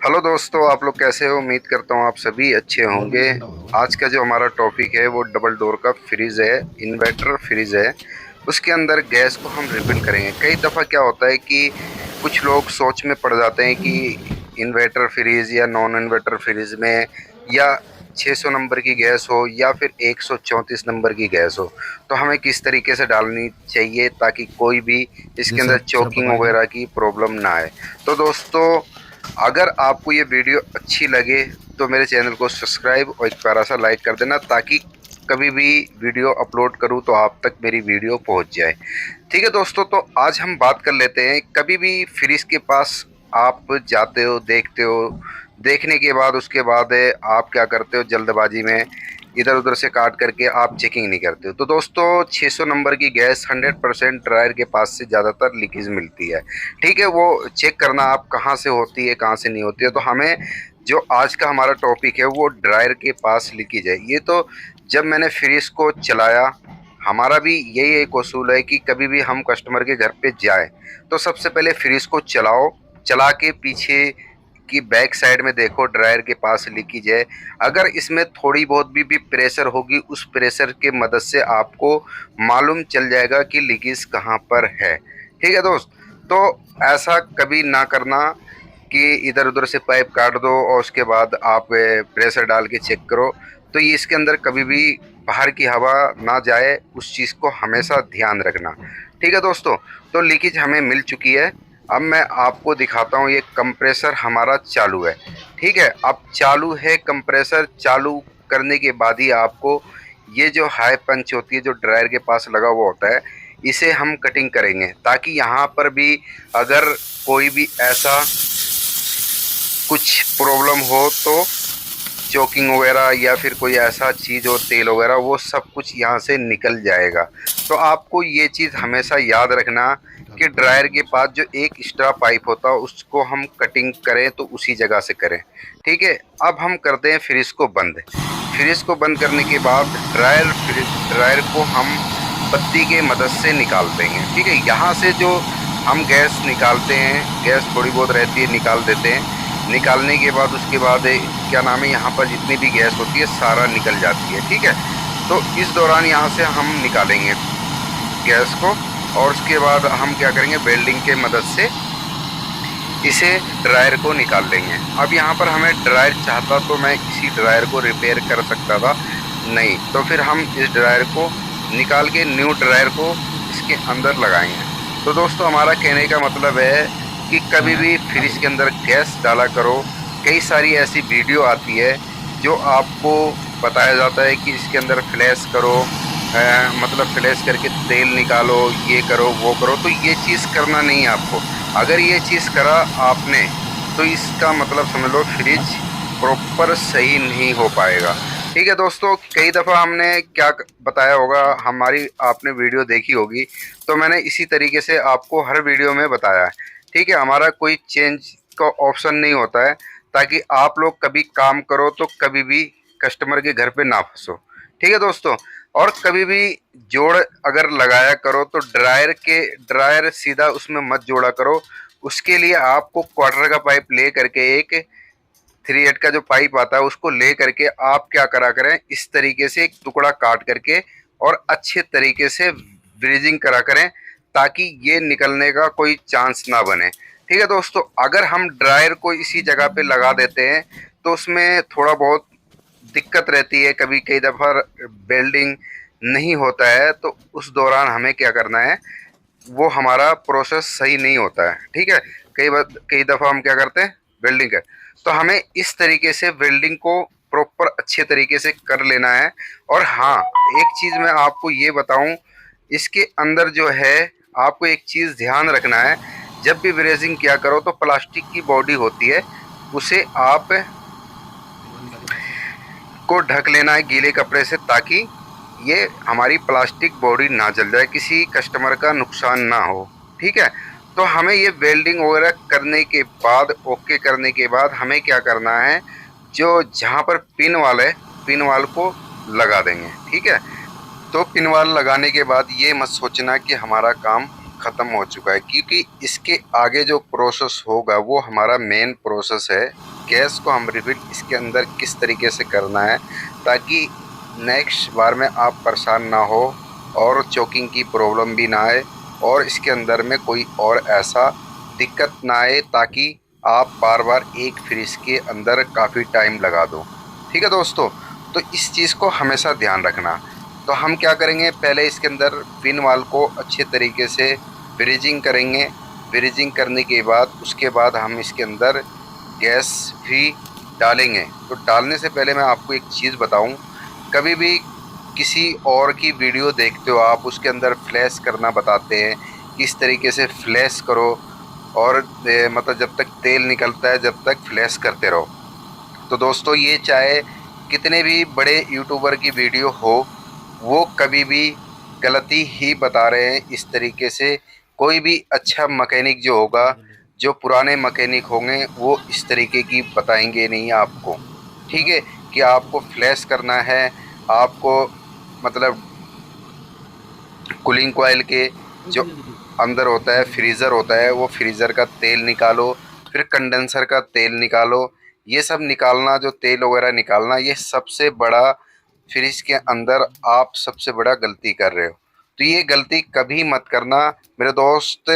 Hello दोस्तों, आप लोग कैसे हो? उम्मीद करता हूँ आप सभी अच्छे होंगे। आज का जो हमारा टॉपिक है वो डबल डोर का फ्रिज है, इन्वर्टर फ्रिज है। उसके अंदर गैस को हम रिफिल करेंगे। कई दफ़ा क्या होता है कि कुछ लोग सोच में पड़ जाते हैं कि इन्वर्टर फ्रिज या नॉन इन्वर्टर फ्रिज में या 600 नंबर की गैस हो या फिर 134 नंबर की गैस हो, तो हमें किस तरीके से डालनी चाहिए ताकि कोई भी जी इसके अंदर सर, सिर्फ चोकिंग बताएंगे। वगैरह की प्रॉब्लम ना आए। तो दोस्तों, अगर आपको ये वीडियो अच्छी लगे तो मेरे चैनल को सब्सक्राइब और एक प्यारा सा लाइक कर देना ताकि कभी भी वीडियो अपलोड करूं तो आप तक मेरी वीडियो पहुंच जाए। ठीक है दोस्तों, तो आज हम बात कर लेते हैं। कभी भी फ्रिज के पास आप जाते हो, देखते हो, देखने के बाद उसके बाद आप क्या करते हो, जल्दबाजी में इधर उधर से काट करके आप चेकिंग नहीं करते हो। तो दोस्तों, 600 नंबर की गैस 100% ड्रायर के पास से ज़्यादातर लीकेज मिलती है। ठीक है, वो चेक करना आप कहाँ से होती है कहाँ से नहीं होती है। तो हमें जो आज का हमारा टॉपिक है वो ड्रायर के पास लीकेज है। ये तो जब मैंने फ्रिज को चलाया, हमारा भी यही एक उसूल है कि कभी भी हम कस्टमर के घर पे जाए तो सबसे पहले फ्रिज को चलाओ, चला के पीछे की बैक साइड में देखो ड्रायर के पास लीकेज है। अगर इसमें थोड़ी बहुत भी प्रेशर होगी, उस प्रेशर के मदद से आपको मालूम चल जाएगा कि लीकेज कहाँ पर है। ठीक है दोस्त, तो ऐसा कभी ना करना कि इधर उधर से पाइप काट दो और उसके बाद आप प्रेशर डाल के चेक करो। तो ये इसके अंदर कभी भी बाहर की हवा ना जाए, उस चीज़ को हमेशा ध्यान रखना। ठीक है दोस्तों, तो लीकेज हमें मिल चुकी है। अब मैं आपको दिखाता हूँ, ये कंप्रेसर हमारा चालू है। ठीक है, अब चालू है कंप्रेसर, चालू करने के बाद ही आपको ये जो हाई पंच होती है जो ड्रायर के पास लगा हुआ होता है, इसे हम कटिंग करेंगे ताकि यहाँ पर भी अगर कोई भी ऐसा कुछ प्रॉब्लम हो तो चोकिंग वगैरह या फिर कोई ऐसा चीज़ हो, तेल वगैरह, वो सब कुछ यहाँ से निकल जाएगा। तो आपको ये चीज़ हमेशा याद रखना कि ड्रायर के पास जो एक एक्स्ट्रा पाइप होता है उसको हम कटिंग करें तो उसी जगह से करें। ठीक है, अब हम करते हैं फ्रिज को बंद। फ्रिज को बंद करने के बाद ड्रायर को हम बत्ती के मदद से निकाल देंगे। ठीक है, यहाँ से जो हम गैस निकालते हैं, गैस थोड़ी बहुत रहती है निकाल देते हैं। निकालने के बाद उसके बाद क्या नाम है, यहाँ पर जितनी भी गैस होती है सारा निकल जाती है। ठीक है, तो इस दौरान यहाँ से हम निकालेंगे गैस को और उसके बाद हम क्या करेंगे, वेल्डिंग के मदद से इसे ड्रायर को निकाल लेंगे। अब यहाँ पर हमें ड्रायर चाहता तो मैं इसी ड्रायर को रिपेयर कर सकता था, नहीं तो फिर हम इस ड्रायर को निकाल के न्यू ड्रायर को इसके अंदर लगाएंगे। तो दोस्तों, हमारा कहने का मतलब है कि कभी भी फ्रिज के अंदर गैस डाला करो। कई सारी ऐसी वीडियो आती है जो आपको बताया जाता है कि इसके अंदर फ्लैश करो, मतलब फ्लैश करके तेल निकालो, ये करो वो करो। तो ये चीज़ करना नहीं है आपको। अगर ये चीज़ करा आपने तो इसका मतलब समझ लो फ्रिज प्रॉपर सही नहीं हो पाएगा। ठीक है दोस्तों, कई दफ़ा हमने क्या बताया होगा, हमारी आपने वीडियो देखी होगी, तो मैंने इसी तरीके से आपको हर वीडियो में बताया है। ठीक है, हमारा कोई चेंज का ऑप्शन नहीं होता है ताकि आप लोग कभी काम करो तो कभी भी कस्टमर के घर पे ना फंसो। ठीक है दोस्तों, और कभी भी जोड़ अगर लगाया करो तो ड्रायर सीधा उसमें मत जोड़ा करो। उसके लिए आपको क्वार्टर का पाइप ले करके, एक 3/8 का जो पाइप आता है उसको ले करके आप क्या करा करें, इस तरीके से एक टुकड़ा काट करके और अच्छे तरीके से ब्रीजिंग करा करें ताकि ये निकलने का कोई चांस ना बने। ठीक है दोस्तों, अगर हम ड्रायर को इसी जगह पे लगा देते हैं तो उसमें थोड़ा बहुत दिक्कत रहती है, कभी कई दफ़ा वेल्डिंग नहीं होता है, तो उस दौरान हमें क्या करना है, वो हमारा प्रोसेस सही नहीं होता है। ठीक है, कई दफ़ा हम क्या करते हैं, वेल्डिंग कर, तो हमें इस तरीके से वेल्डिंग को प्रॉपर अच्छे तरीके से कर लेना है। और हाँ, एक चीज़ मैं आपको ये बताऊं, इसके अंदर जो है आपको एक चीज़ ध्यान रखना है, जब भी ब्रेजिंग किया करो तो प्लास्टिक की बॉडी होती है उसे आप को ढक लेना है गीले कपड़े से ताकि ये हमारी प्लास्टिक बॉडी ना जल जाए, किसी कस्टमर का नुकसान ना हो। ठीक है, तो हमें ये वेल्डिंग वगैरह करने के बाद, ओके करने के बाद हमें क्या करना है, जो जहाँ पर पिन वाल है पिन वाल को लगा देंगे। ठीक है, तो पिन वाल लगाने के बाद ये मत सोचना कि हमारा काम ख़त्म हो चुका है, क्योंकि इसके आगे जो प्रोसेस होगा वो हमारा मेन प्रोसेस है। गैस को हम रिफिल इसके अंदर किस तरीके से करना है, ताकि नेक्स्ट बार में आप परेशान ना हो और चोकिंग की प्रॉब्लम भी ना आए और इसके अंदर में कोई और ऐसा दिक्कत ना आए, ताकि आप बार बार एक फ्रिज के अंदर काफ़ी टाइम लगा दो। ठीक है दोस्तों, तो इस चीज़ को हमेशा ध्यान रखना। तो हम क्या करेंगे, पहले इसके अंदर पिन वाल को अच्छे तरीके से ब्रीजिंग करेंगे। ब्रीजिंग करने के बाद उसके बाद हम इसके अंदर गैस भी डालेंगे। तो डालने से पहले मैं आपको एक चीज़ बताऊं, कभी भी किसी और की वीडियो देखते हो आप, उसके अंदर फ्लैश करना बताते हैं, किस तरीके से फ्लैश करो और मतलब जब तक तेल निकलता है जब तक फ्लैश करते रहो। तो दोस्तों ये चाहे कितने भी बड़े यूट्यूबर की वीडियो हो, वो कभी भी गलती ही बता रहे हैं इस तरीके से। कोई भी अच्छा मैकेनिक जो होगा, जो पुराने मैकेनिक होंगे, वो इस तरीके की बताएंगे नहीं आपको। ठीक है, कि आपको फ्लैश करना है, आपको मतलब कूलिंग कॉइल के जो अंदर होता है फ्रीज़र होता है, वो फ्रीज़र का तेल निकालो, फिर कंडेंसर का तेल निकालो। ये सब निकालना, जो तेल वगैरह निकालना, ये सबसे बड़ा फ्रिज के अंदर आप सबसे बड़ा गलती कर रहे हो। तो ये गलती कभी मत करना मेरे दोस्त।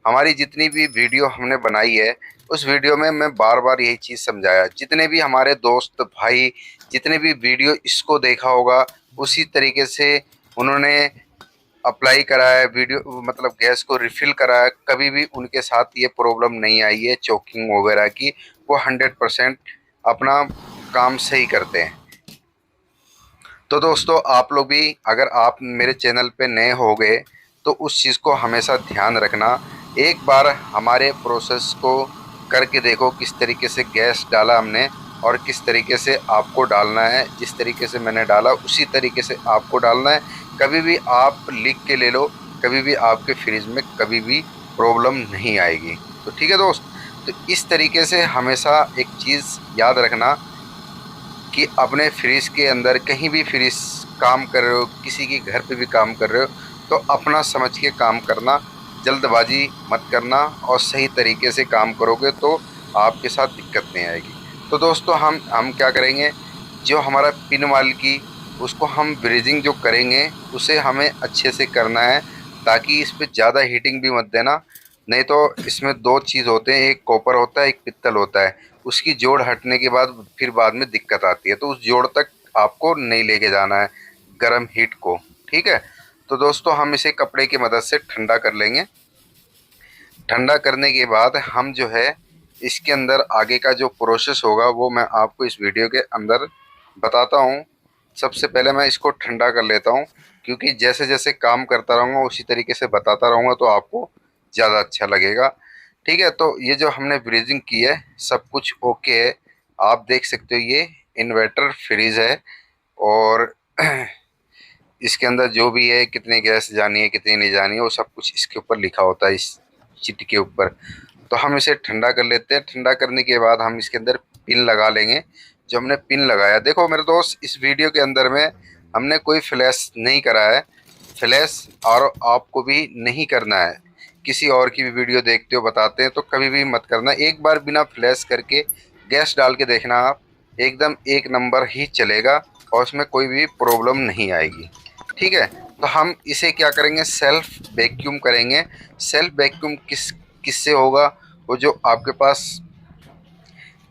हमारी जितनी भी वीडियो हमने बनाई है, उस वीडियो में मैं बार बार यही चीज़ समझाया। जितने भी हमारे दोस्त भाई जितने भी वीडियो इसको देखा होगा, उसी तरीके से उन्होंने अप्लाई करा है, वीडियो मतलब गैस को रिफ़िल करा है। कभी भी उनके साथ ये प्रॉब्लम नहीं आई है चोकिंग वगैरह की। वो 100% अपना काम सही करते हैं। तो दोस्तों आप लोग भी अगर आप मेरे चैनल पे नए हो गए तो उस चीज़ को हमेशा ध्यान रखना। एक बार हमारे प्रोसेस को करके देखो, किस तरीके से गैस डाला हमने और किस तरीके से आपको डालना है। जिस तरीके से मैंने डाला उसी तरीके से आपको डालना है। कभी भी आप लिख के ले लो, कभी भी आपके फ्रिज में कभी भी प्रॉब्लम नहीं आएगी। तो ठीक है दोस्त, तो इस तरीके से हमेशा एक चीज़ याद रखना कि अपने फ्रिज के अंदर कहीं भी फ्रिज काम कर रहे हो, किसी के घर पे भी काम कर रहे हो, तो अपना समझ के काम करना, जल्दबाजी मत करना और सही तरीके से काम करोगे तो आपके साथ दिक्कत नहीं आएगी। तो दोस्तों हम क्या करेंगे, जो हमारा पिन वाल की उसको हम ब्रीजिंग जो करेंगे उसे हमें अच्छे से करना है, ताकि इस पर ज़्यादा हीटिंग भी मत देना। नहीं तो इसमें दो चीज़ होते हैं, एक कॉपर होता है, एक पित्तल होता है। उसकी जोड़ हटने के बाद फिर बाद में दिक्कत आती है, तो उस जोड़ तक आपको नहीं लेके जाना है गर्म हीट को। ठीक है, तो दोस्तों हम इसे कपड़े की मदद से ठंडा कर लेंगे। ठंडा करने के बाद हम जो है इसके अंदर आगे का जो प्रोसेस होगा वो मैं आपको इस वीडियो के अंदर बताता हूँ। सबसे पहले मैं इसको ठंडा कर लेता हूँ, क्योंकि जैसे जैसे काम करता रहूँगा उसी तरीके से बताता रहूँगा तो आपको ज़्यादा अच्छा लगेगा। ठीक है, तो ये जो हमने ब्रीजिंग की है सब कुछ ओके है। आप देख सकते हो ये इन्वर्टर फ्रीज है और इसके अंदर जो भी है, कितनी गैस जानी है कितनी नहीं जानी है, वो सब कुछ इसके ऊपर लिखा होता है, इस चिट के ऊपर। तो हम इसे ठंडा कर लेते हैं। ठंडा करने के बाद हम इसके अंदर पिन लगा लेंगे। जो हमने पिन लगाया, देखो मेरे दोस्त, इस वीडियो के अंदर में हमने कोई फ्लैश नहीं करा है। फ्लैश और आपको भी नहीं करना है। किसी और की भी वीडियो देखते हो बताते हैं तो कभी भी मत करना। एक बार बिना फ्लैश करके गैस डाल के देखना आप, एकदम एक नंबर ही चलेगा और उसमें कोई भी प्रॉब्लम नहीं आएगी। ठीक है, तो हम इसे क्या करेंगे, सेल्फ वैक्यूम करेंगे। सेल्फ वैक्यूम किससे होगा, वो जो आपके पास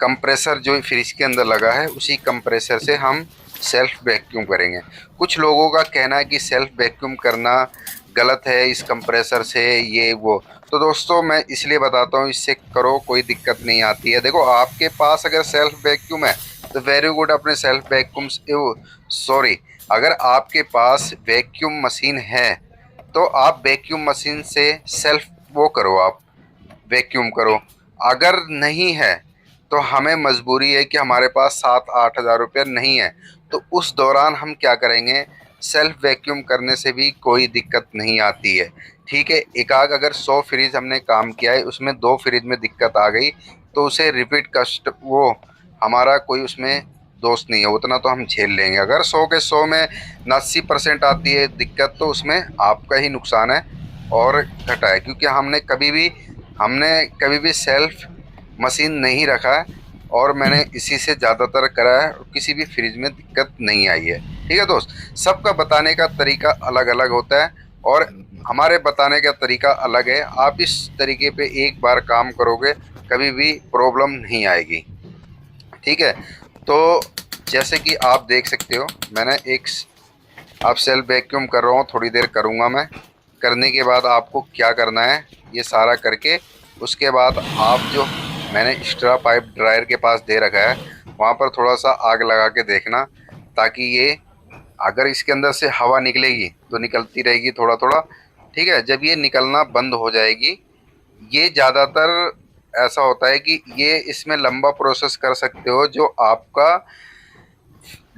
कंप्रेसर जो फ्रिज के अंदर लगा है उसी कंप्रेसर से हम सेल्फ वैक्यूम करेंगे। कुछ लोगों का कहना है कि सेल्फ वैक्यूम करना गलत है इस कंप्रेसर से, ये वो। तो दोस्तों मैं इसलिए बताता हूँ, इससे करो कोई दिक्कत नहीं आती है। देखो आपके पास अगर सेल्फ वैक्यूम है तो वेरी गुड, अपने सेल्फ वैक्यूम सॉरी, अगर आपके पास वैक्यूम मशीन है तो आप वैक्यूम मशीन से सेल्फ वो करो, आप वैक्यूम करो। अगर नहीं है तो हमें मजबूरी है कि हमारे पास 7-8 हज़ार रुपये नहीं है, तो उस दौरान हम क्या करेंगे, सेल्फ वैक्यूम करने से भी कोई दिक्कत नहीं आती है। ठीक है, एक आग अगर 100 फ्रिज हमने काम किया है, उसमें 2 फ्रिज में दिक्कत आ गई तो उसे रिपीट कस्ट वो हमारा कोई उसमें दोस्त नहीं है, उतना तो हम झेल लेंगे। अगर 100 के 100 में 80% आती है दिक्कत, तो उसमें आपका ही नुकसान है और घटा है, क्योंकि हमने कभी भी सेल्फ मशीन नहीं रखा है और मैंने इसी से ज़्यादातर करा है, किसी भी फ्रिज में दिक्कत नहीं आई है। ठीक है दोस्त, सबका बताने का तरीका अलग अलग होता है और हमारे बताने का तरीका अलग है। आप इस तरीके पे एक बार काम करोगे कभी भी प्रॉब्लम नहीं आएगी। ठीक है, तो जैसे कि आप देख सकते हो मैंने एक अब सेल्फ वैक्यूम कर रहा हूँ, थोड़ी देर करूँगा मैं। करने के बाद आपको क्या करना है, ये सारा करके उसके बाद आप जो मैंने एक्स्ट्रा पाइप ड्रायर के पास दे रखा है वहाँ पर थोड़ा सा आग लगा के देखना, ताकि ये अगर इसके अंदर से हवा निकलेगी तो निकलती रहेगी थोड़ा थोड़ा। ठीक है, जब ये निकलना बंद हो जाएगी, ये ज़्यादातर ऐसा होता है कि ये इसमें लंबा प्रोसेस कर सकते हो जो आपका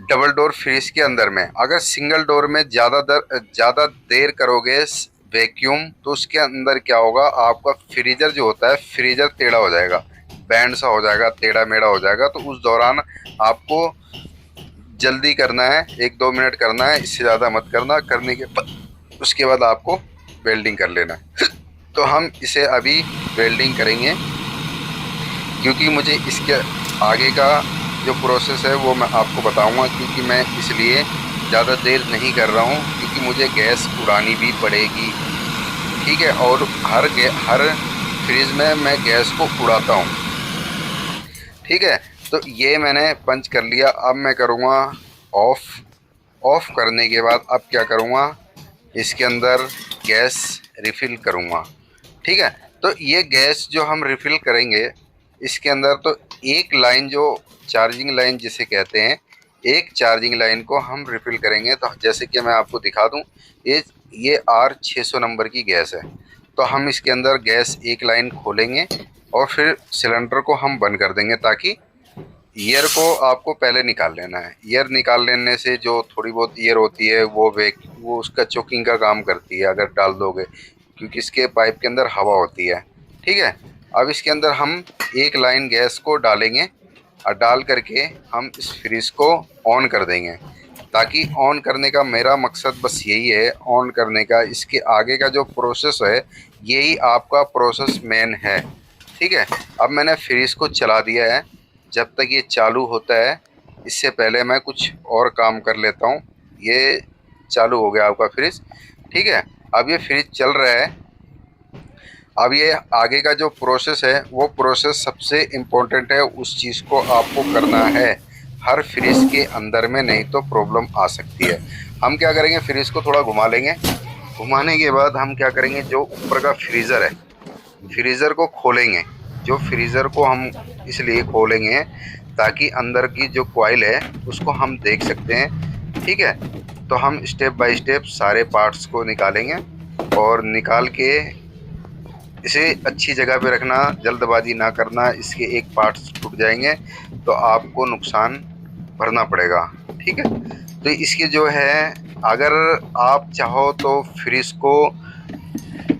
डबल डोर फ्रिज के अंदर में। अगर सिंगल डोर में ज़्यादा देर करोगे वैक्यूम तो उसके अंदर क्या होगा, आपका फ्रीजर जो होता है फ्रीजर टेढ़ा हो जाएगा, बैंड सा हो जाएगा, टेढ़ा मेढ़ा हो जाएगा। तो उस दौरान आपको जल्दी करना है, 1-2 मिनट करना है, इससे ज़्यादा मत करना। करने के बाद उसके बाद आपको वेल्डिंग कर लेना है। तो हम इसे अभी वेल्डिंग करेंगे, क्योंकि मुझे इसके आगे का जो प्रोसेस है वो मैं आपको बताऊंगा, क्योंकि मैं इसलिए ज़्यादा देर नहीं कर रहा हूँ, क्योंकि मुझे गैस उड़ानी भी पड़ेगी। ठीक है, और हर फ्रिज में मैं गैस को उड़ाता हूँ। ठीक है, तो ये मैंने पंच कर लिया। अब मैं करूँगा ऑफ़। ऑफ़ करने के बाद अब क्या करूँगा, इसके अंदर गैस रिफ़िल करूँगा। ठीक है, तो ये गैस जो हम रिफ़िल करेंगे इसके अंदर, तो एक लाइन जो चार्जिंग लाइन जिसे कहते हैं, एक चार्जिंग लाइन को हम रिफ़िल करेंगे। तो जैसे कि मैं आपको दिखा दूं, ये R600 नंबर की गैस है। तो हम इसके अंदर गैस एक लाइन खोलेंगे और फिर सिलेंडर को हम बंद कर देंगे, ताकि ईयर को आपको पहले निकाल लेना है। ईयर निकाल लेने से जो थोड़ी बहुत ईयर होती है वो उसका चोकिंग का काम करती है अगर डाल दोगे, क्योंकि इसके पाइप के अंदर हवा होती है। ठीक है, अब इसके अंदर हम एक लाइन गैस को डालेंगे और डाल करके हम इस फ्रिज को ऑन कर देंगे। ताकि ऑन करने का मेरा मकसद बस यही है, ऑन करने का। इसके आगे का जो प्रोसेस है यही आपका प्रोसेस मेन है। ठीक है, अब मैंने फ्रिज को चला दिया है। जब तक ये चालू होता है इससे पहले मैं कुछ और काम कर लेता हूँ। ये चालू हो गया आपका फ्रिज। ठीक है, अब ये फ्रिज चल रहा है। अब ये आगे का जो प्रोसेस है वो प्रोसेस सबसे इम्पोर्टेंट है, उस चीज़ को आपको करना है हर फ्रिज के अंदर में, नहीं तो प्रॉब्लम आ सकती है। हम क्या करेंगे, फ्रिज को थोड़ा घुमा लेंगे। घुमाने के बाद हम क्या करेंगे, जो ऊपर का फ्रीज़र है फ्रीज़र को खोलेंगे। जो फ्रीज़र को हम इसलिए खोलेंगे ताकि अंदर की जो कॉइल है उसको हम देख सकते हैं। ठीक है, तो हम स्टेप बाय स्टेप सारे पार्ट्स को निकालेंगे और निकाल के इसे अच्छी जगह पे रखना, जल्दबाजी ना करना। इसके एक पार्ट्स टूट जाएंगे तो आपको नुकसान भरना पड़ेगा। ठीक है, तो इसके जो है, अगर आप चाहो तो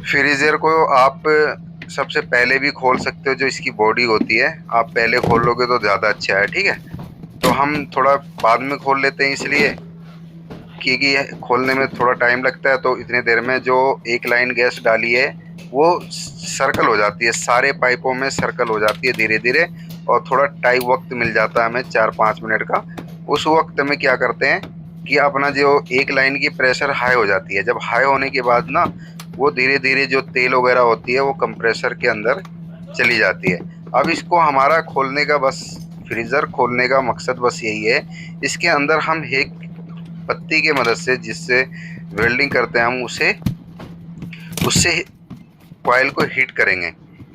फ्रीज़र को आप सबसे पहले भी खोल सकते हो। जो इसकी बॉडी होती है आप पहले खोल लोगे तो ज़्यादा अच्छा है। ठीक है, तो हम थोड़ा बाद में खोल लेते हैं, इसलिए क्योंकि खोलने में थोड़ा टाइम लगता है। तो इतने देर में जो एक लाइन गैस डाली है वो सर्कल हो जाती है, सारे पाइपों में सर्कल हो जाती है धीरे धीरे, और थोड़ा टाइम वक्त मिल जाता है हमें 4-5 मिनट का। उस वक्त में क्या करते हैं कि अपना जो एक लाइन की प्रेशर हाई हो जाती है। जब हाई होने के बाद ना वो धीरे धीरे जो तेल वगैरह होती है वो कंप्रेसर के अंदर चली जाती है। अब इसको हमारा खोलने का बस, फ्रीज़र खोलने का मकसद बस यही है। इसके अंदर हम एक पत्ती के मदद से जिससे वेल्डिंग करते हैं हम उससे कॉइल को हीट करेंगे।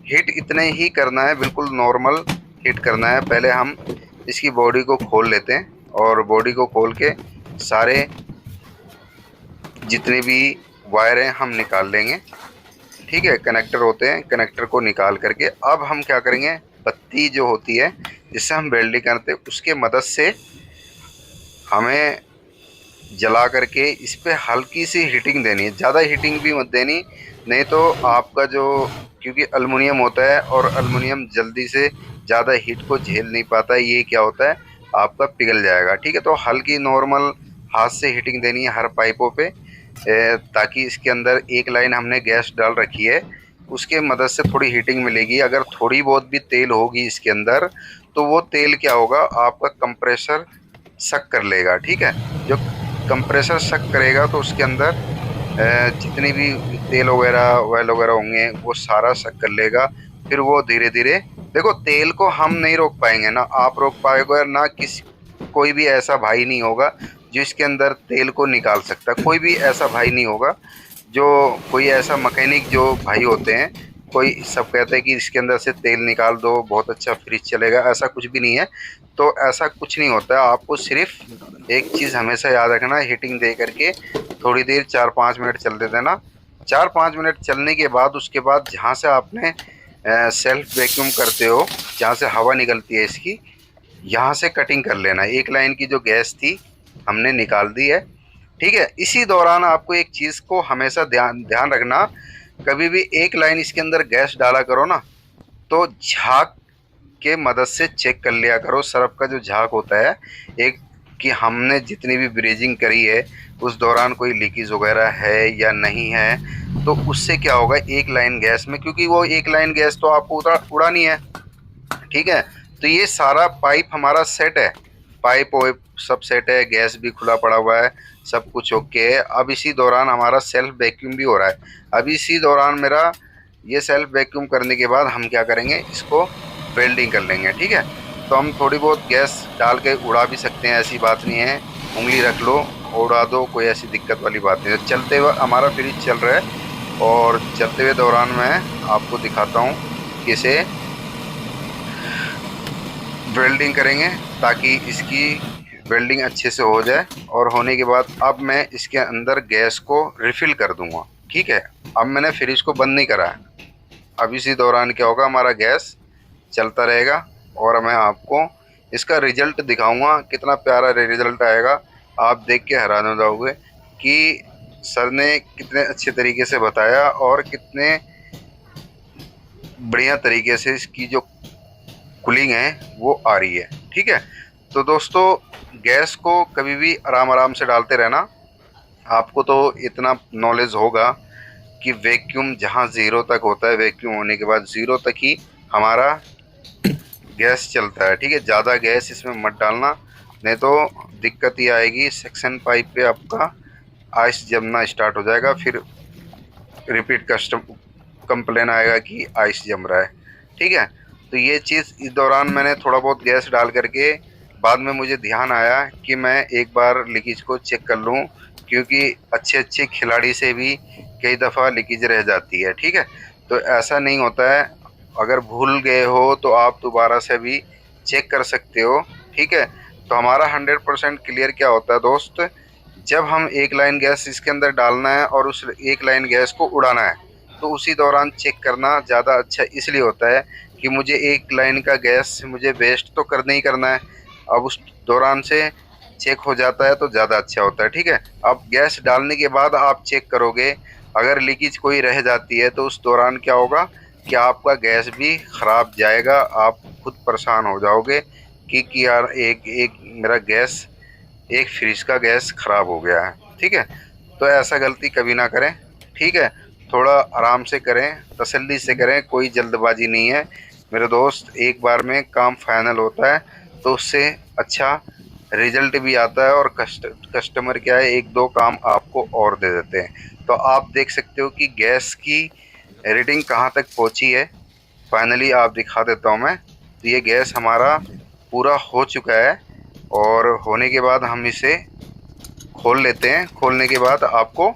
हीट इतने ही करना है, बिल्कुल नॉर्मल हीट करना है। पहले हम इसकी बॉडी को खोल लेते हैं और बॉडी को खोल के सारे जितने भी वायर हैं हम निकाल लेंगे। ठीक है, कनेक्टर होते हैं, कनेक्टर को निकाल करके अब हम क्या करेंगे, पत्ती जो होती है जिससे हम वेल्डिंग करते हैं उसके मदद से हमें जला करके इस पे हल्की सी हीटिंग देनी है। ज़्यादा हीटिंग भी मत देनी, नहीं तो आपका जो, क्योंकि अल्मुनियम होता है और अल्मुनियम जल्दी से ज़्यादा हीट को झेल नहीं पाता है, ये क्या होता है आपका पिघल जाएगा। ठीक है, तो हल्की नॉर्मल हाथ से हीटिंग देनी है हर पाइपों पे, ताकि इसके अंदर एक लाइन हमने गैस डाल रखी है उसके मदद से थोड़ी हीटिंग मिलेगी। अगर थोड़ी बहुत भी तेल होगी इसके अंदर तो वो तेल क्या होगा, आपका कंप्रेसर सक कर लेगा। ठीक है, जो कंप्रेसर सक करेगा तो उसके अंदर जितनी भी तेल वगैरह ऑयल वगैरह होंगे वो सारा सक कर लेगा। फिर वो धीरे धीरे, देखो तेल को हम नहीं रोक पाएंगे, ना आप रोक पाएगा, ना किसी कोई भी ऐसा भाई नहीं होगा जो इसके अंदर तेल को निकाल सकता। कोई भी ऐसा भाई नहीं होगा, जो कोई ऐसा मैकेनिक जो भाई होते हैं, कोई सब कहते हैं कि इसके अंदर से तेल निकाल दो बहुत अच्छा फ्रिज चलेगा, ऐसा कुछ भी नहीं है। तो ऐसा कुछ नहीं होता है। आपको सिर्फ एक चीज़ हमेशा याद रखना, हीटिंग दे करके थोड़ी देर 4-5 मिनट चलते देना। 4-5 मिनट चलने के बाद उसके बाद जहाँ से आपने सेल्फ वैक्यूम करते हो, जहाँ से हवा निकलती है इसकी, यहाँ से कटिंग कर लेना। एक लाइन की जो गैस थी हमने निकाल दी है। ठीक है, इसी दौरान आपको एक चीज़ को हमेशा ध्यान ध्यान रखना, कभी भी एक लाइन इसके अंदर गैस डाला करो ना, तो झाग के मदद से चेक कर लिया करो। सर्फ का जो झाग होता है एक, कि हमने जितनी भी ब्रीजिंग करी है उस दौरान कोई लीकेज वगैरह है या नहीं है। तो उससे क्या होगा, एक लाइन गैस में, क्योंकि वो एक लाइन गैस तो आपको उड़ानी है। ठीक है, तो ये सारा पाइप हमारा सेट है, पाइप वाइप सब सेट है, गैस भी खुला पड़ा हुआ है, सब कुछ ओके है। अब इसी दौरान हमारा सेल्फ वैक्यूम भी हो रहा है। अब इसी दौरान मेरा ये सेल्फ वैक्यूम करने के बाद हम क्या करेंगे, इसको वेल्डिंग कर लेंगे। ठीक है, तो हम थोड़ी बहुत गैस डाल के उड़ा भी सकते हैं, ऐसी बात नहीं है, उंगली रख लो उड़ा दो, कोई ऐसी दिक्कत वाली बात नहीं है। चलते हुए हमारा फ्रिज चल रहा है और चलते हुए दौरान मैं आपको दिखाता हूँ कि इसे वेल्डिंग करेंगे ताकि इसकी वेल्डिंग अच्छे से हो जाए। और होने के बाद अब मैं इसके अंदर गैस को रिफ़िल कर दूंगा। ठीक है, अब मैंने फ्रिज को बंद नहीं करा है। अब इसी दौरान क्या होगा, हमारा गैस चलता रहेगा और मैं आपको इसका रिज़ल्ट दिखाऊंगा। कितना प्यारा रिज़ल्ट आएगा, आप देख के हैरान हो जाओगे कि सर ने कितने अच्छे तरीके से बताया और कितने बढ़िया तरीके से इसकी जो कूलिंग है वो आ रही है। ठीक है, तो दोस्तों गैस को कभी भी आराम आराम से डालते रहना। आपको तो इतना नॉलेज होगा कि वैक्यूम जहाँ ज़ीरो तक होता है, वैक्यूम होने के बाद ज़ीरो तक ही हमारा गैस चलता है। ठीक है, ज़्यादा गैस इसमें मत डालना, नहीं तो दिक्कत ही आएगी। सेक्शन पाइप पे आपका आइस जमना स्टार्ट हो जाएगा, फिर रिपीट कंप्लेन आएगा कि आइस जम रहा है। ठीक है, तो ये चीज़ इस दौरान मैंने थोड़ा बहुत गैस डाल करके बाद में मुझे ध्यान आया कि मैं एक बार लीकेज को चेक कर लूँ, क्योंकि अच्छे अच्छे खिलाड़ी से भी कई दफ़ा लीकेज रह जाती है। ठीक है, तो ऐसा नहीं होता है, अगर भूल गए हो तो आप दोबारा से भी चेक कर सकते हो। ठीक है, तो हमारा 100% क्लियर क्या होता है दोस्त, जब हम एक लाइन गैस इसके अंदर डालना है और उस एक लाइन गैस को उड़ाना है, तो उसी दौरान चेक करना ज़्यादा अच्छा इसलिए होता है कि मुझे एक लाइन का गैस मुझे वेस्ट तो करना ही करना है। अब उस दौरान से चेक हो जाता है तो ज़्यादा अच्छा होता है। ठीक है, अब गैस डालने के बाद आप चेक करोगे, अगर लीकेज कोई रह जाती है तो उस दौरान क्या होगा कि आपका गैस भी ख़राब जाएगा, आप खुद परेशान हो जाओगे कि यार एक मेरा गैस, एक फ्रिज का गैस ख़राब हो गया है। ठीक है, तो ऐसा गलती कभी ना करें। ठीक है, थोड़ा आराम से करें, तसल्ली से करें, कोई जल्दबाजी नहीं है मेरे दोस्त। एक बार में काम फाइनल होता है तो उससे अच्छा रिजल्ट भी आता है, और कस्टमर क्या है, एक दो काम आपको और दे देते हैं। तो आप देख सकते हो कि गैस की रीडिंग कहाँ तक पहुँची है। फाइनली आप दिखा देता हूँ मैं। तो ये गैस हमारा पूरा हो चुका है और होने के बाद हम इसे खोल लेते हैं। खोलने के बाद आपको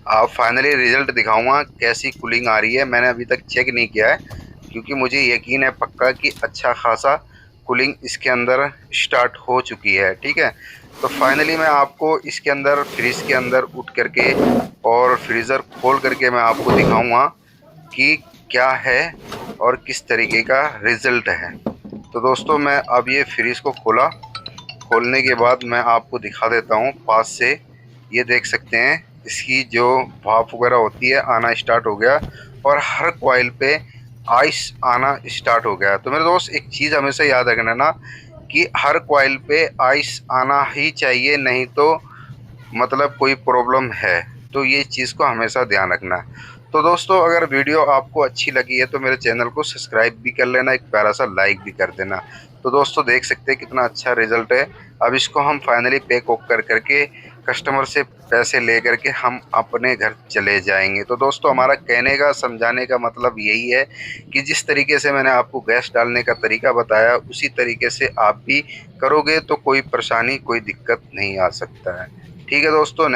आप फाइनली रिज़ल्ट दिखाऊंगा कैसी कूलिंग आ रही है। मैंने अभी तक चेक नहीं किया है, क्योंकि मुझे यकीन है पक्का कि अच्छा खासा कूलिंग इसके अंदर स्टार्ट हो चुकी है। ठीक है, तो फाइनली मैं आपको इसके अंदर फ्रिज के अंदर उठ करके और फ्रीज़र खोल करके मैं आपको दिखाऊंगा कि क्या है और किस तरीके का रिज़ल्ट है। तो दोस्तों मैं अब ये फ्रिज को खोलने के बाद मैं आपको दिखा देता हूँ पास से। ये देख सकते हैं इसकी जो भाप वगैरह होती है आना स्टार्ट हो गया और हर कॉइल पे आइस आना स्टार्ट हो गया। तो मेरे दोस्त एक चीज़ हमेशा याद रखना ना, कि हर कॉइल पे आइस आना ही चाहिए, नहीं तो मतलब कोई प्रॉब्लम है। तो ये चीज़ को हमेशा ध्यान रखना है। तो दोस्तों अगर वीडियो आपको अच्छी लगी है तो मेरे चैनल को सब्सक्राइब भी कर लेना, एक प्यारा सा लाइक भी कर देना। तो दोस्तों देख सकते हैं कितना अच्छा रिजल्ट है। अब इसको हम फाइनली पैक वोक कर करके कस्टमर से पैसे ले करके हम अपने घर चले जाएंगे। तो दोस्तों हमारा कहने का समझाने का मतलब यही है कि जिस तरीके से मैंने आपको गैस डालने का तरीका बताया उसी तरीके से आप भी करोगे तो कोई परेशानी कोई दिक्कत नहीं आ सकता है। ठीक है दोस्तों।